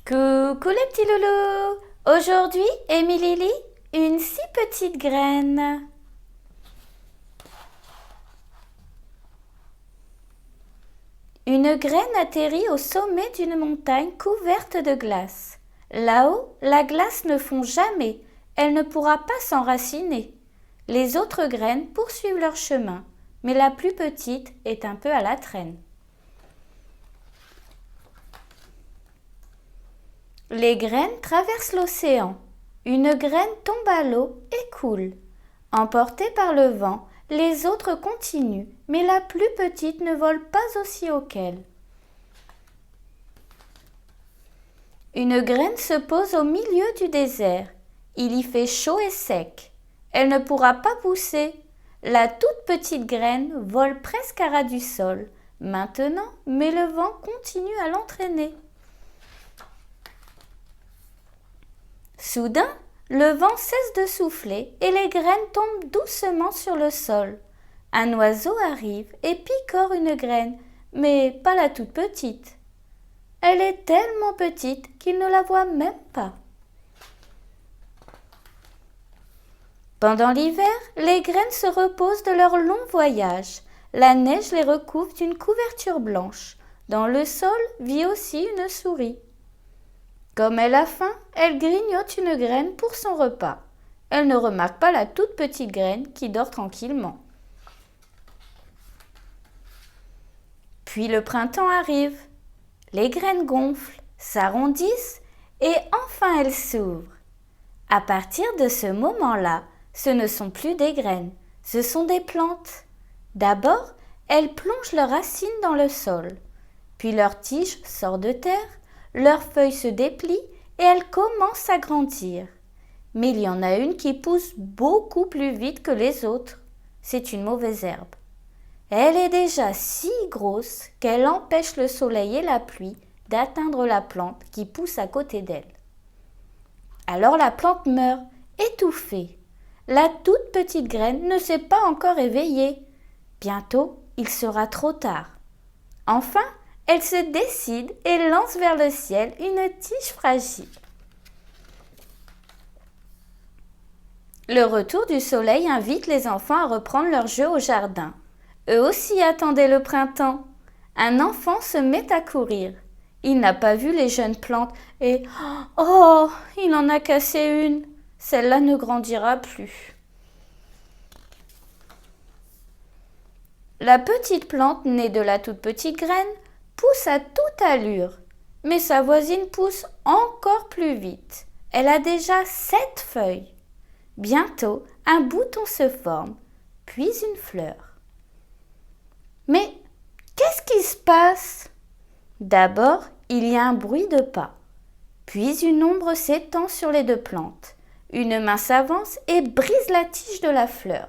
Coucou les petits loulous! Aujourd'hui, Émilie lit une si petite graine. Une graine atterrit au sommet d'une montagne couverte de glace. Là-haut, la glace ne fond jamais, elle ne pourra pas s'enraciner. Les autres graines poursuivent leur chemin, mais la plus petite est un peu à la traîne. Les graines traversent l'océan. Une graine tombe à l'eau et coule. Emportée par le vent, les autres continuent, mais la plus petite ne vole pas aussi haut qu'elle. Une graine se pose au milieu du désert. Il y fait chaud et sec. Elle ne pourra pas pousser. La toute petite graine vole presque à ras du sol. Maintenant, mais le vent continue à l'entraîner. Soudain, le vent cesse de souffler et les graines tombent doucement sur le sol. Un oiseau arrive et picore une graine, mais pas la toute petite. Elle est tellement petite qu'il ne la voit même pas. Pendant l'hiver, les graines se reposent de leur long voyage. La neige les recouvre d'une couverture blanche. Dans le sol vit aussi une souris. Comme elle a faim, elle grignote une graine pour son repas. Elle ne remarque pas la toute petite graine qui dort tranquillement. Puis le printemps arrive. Les graines gonflent, s'arrondissent et enfin elles s'ouvrent. À partir de ce moment-là, ce ne sont plus des graines, ce sont des plantes. D'abord, elles plongent leurs racines dans le sol. Puis leur tige sort de terre. Leurs feuilles se déplient et elles commencent à grandir. Mais il y en a une qui pousse beaucoup plus vite que les autres. C'est une mauvaise herbe. Elle est déjà si grosse qu'elle empêche le soleil et la pluie d'atteindre la plante qui pousse à côté d'elle. Alors la plante meurt, étouffée. La toute petite graine ne s'est pas encore éveillée. Bientôt, il sera trop tard. Enfin, elle se décide et lance vers le ciel une tige fragile. Le retour du soleil invite les enfants à reprendre leur jeu au jardin. Eux aussi attendaient le printemps. Un enfant se met à courir. Il n'a pas vu les jeunes plantes et « Oh, il en a cassé une. Celle-là ne grandira plus. » La petite plante née de la toute petite graine pousse à toute allure, mais sa voisine pousse encore plus vite. Elle a déjà 7 feuilles. Bientôt, un bouton se forme, puis une fleur. Mais qu'est-ce qui se passe? D'abord, il y a un bruit de pas, puis une ombre s'étend sur les 2 plantes. Une main s'avance et brise la tige de la fleur.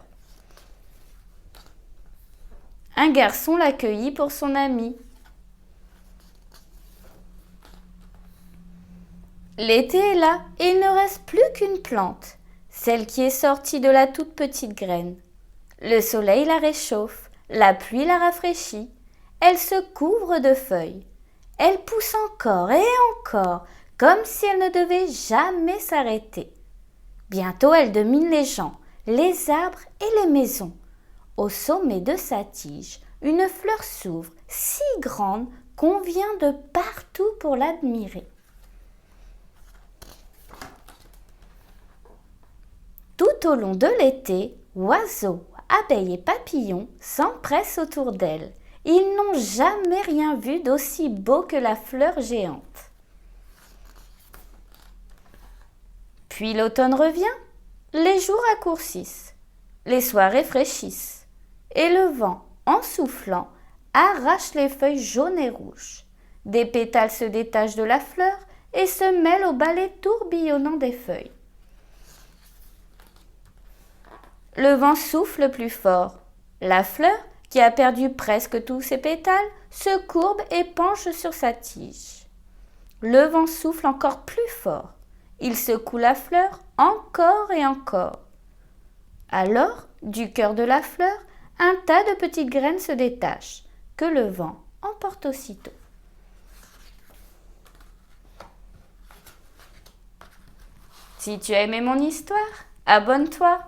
Un garçon l'accueillit pour son ami. L'été est là et il ne reste plus qu'une plante, celle qui est sortie de la toute petite graine. Le soleil la réchauffe, la pluie la rafraîchit, elle se couvre de feuilles. Elle pousse encore et encore, comme si elle ne devait jamais s'arrêter. Bientôt elle domine les gens, les arbres et les maisons. Au sommet de sa tige, une fleur s'ouvre, si grande qu'on vient de partout pour l'admirer. Tout au long de l'été, oiseaux, abeilles et papillons s'empressent autour d'elle. Ils n'ont jamais rien vu d'aussi beau que la fleur géante. Puis l'automne revient, les jours raccourcissent, les soirées fraîchissent, et le vent, en soufflant, arrache les feuilles jaunes et rouges. Des pétales se détachent de la fleur et se mêlent au balai tourbillonnant des feuilles. Le vent souffle plus fort. La fleur, qui a perdu presque tous ses pétales, se courbe et penche sur sa tige. Le vent souffle encore plus fort. Il secoue la fleur encore et encore. Alors, du cœur de la fleur, un tas de petites graines se détachent, que le vent emporte aussitôt. Si tu as aimé mon histoire, abonne-toi.